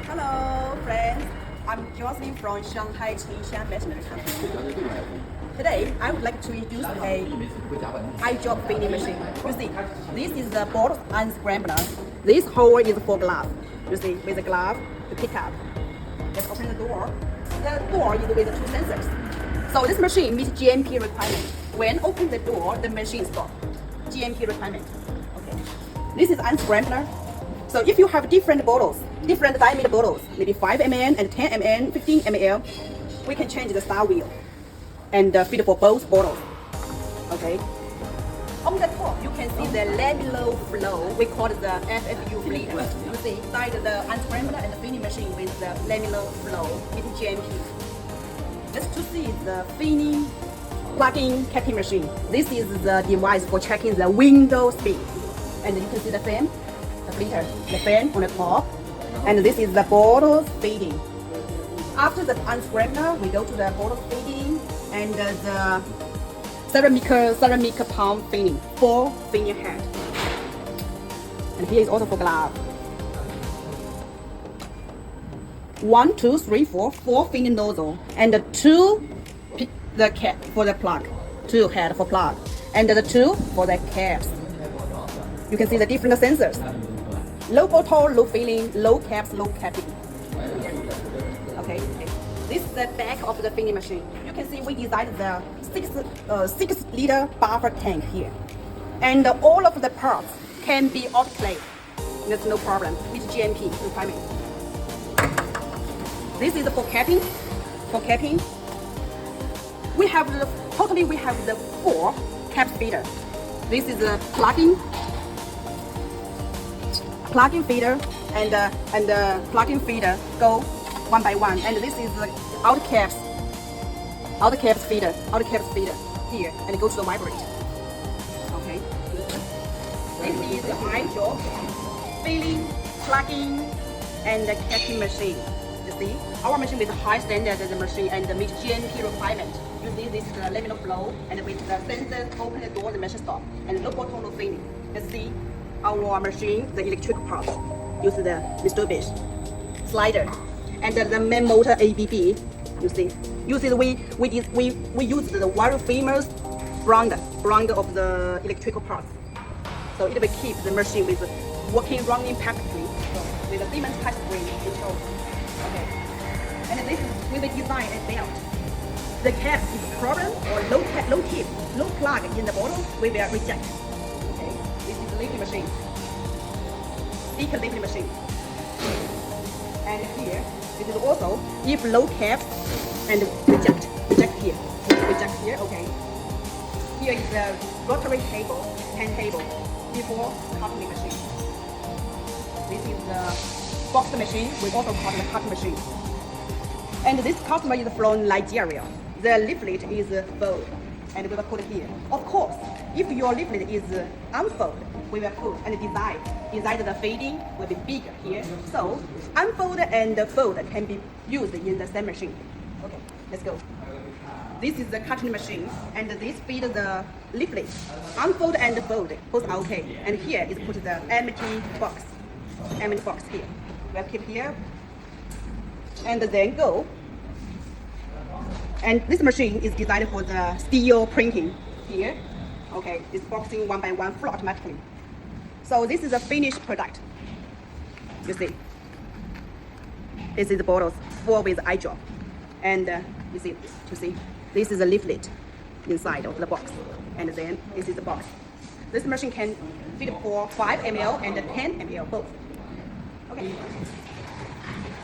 Hello, friends. I'm Jocelyn from Shanghai Qingshan Measurement Company. Today, I would like to introduce a eye drop fitting machine. You see, this is the board unscrambler. This hole is for glove. You see, with the glove to pick up. Let's open the door. The door is with two sensors. So this machine meets GMP requirement. When open the door, the machine stops. GMP requirement. Okay. This is unscrambler. So if you have different bottles, different diameter bottles, maybe 5 ml and 10 ml, 15 ml, we can change the style wheel and fit for both bottles. Okay. On the top, you can see the lamellar flow. We call it the FFU bleeder. You see, inside the unscrambler and the filling machine with the lamellar flow with GMP. Just to see the filling plug-in capping machine. This is the device for checking the window speed. And you can see the fan, the bleeder, the fan on the top. And this is the bottle feeding. After the unscrambler, we go to the bottle feeding and the ceramic palm filling, 4 filling head. And here is also for glove. 1, 2, 3, 4 filling nozzle and 2 the cap for the plug, 2 head for plug, and the 2 for the caps. You can see the different sensors. Low bottle, low filling, low caps, low capping. Okay. This is the back of the filling machine. You can see we designed the 6-liter buffer tank here. And all of the parts can be autoclaved. There's no problem with GMP requirement. This is for capping. For capping, we have the 4 cap feeder. This is a plug-in feeder and plug-in feeder go one by one. And this is the outer caps feeder here, and it goes to the vibrate. Okay. This is the eye drop, filling, plug-in, and the capping machine. You see, our machine with high standard as a machine and meet GMP requirement. You see, this is the laminate flow, and with the sensor, open the door, the machine stop, and no bottle, no filling. You see, our machine, the electrical parts, use the Mitsubishi slider, and the main motor ABB. You see, we use the very famous brand of the electrical parts, so it will keep the machine with working, running perfectly. So with a Siemens touch screen control. Okay, and this is we will design a belt. The cap is a problem or low tip, low plug in the bottle, we will reject. Okay, this is the lifting machine. Sticker lifting machine. And here, this is also if low cap and reject here. Reject here, okay. Here is the rotary table, turntable before cutting machine. This is the box machine, we also call it the cutting machine. And this customer is from Nigeria. The leaflet is fold, and we will put it here. Of course, if your leaflet is unfold, we will put and design the fading will be bigger here. So unfold and fold can be used in the same machine. Okay, let's go. This is the cutting machine, and this feed the leaflet. Unfold and fold, both are okay. And here is put the empty box here. We'll keep here, and then go. And this machine is designed for the steel printing here. Okay, it's boxing one by one flow automatically. So this is a finished product. You see, this is the bottles full with eye drop, and you see, this is a leaflet inside of the box, and then this is the box. This machine can fit for 5 ml and 10 ml both. Okay.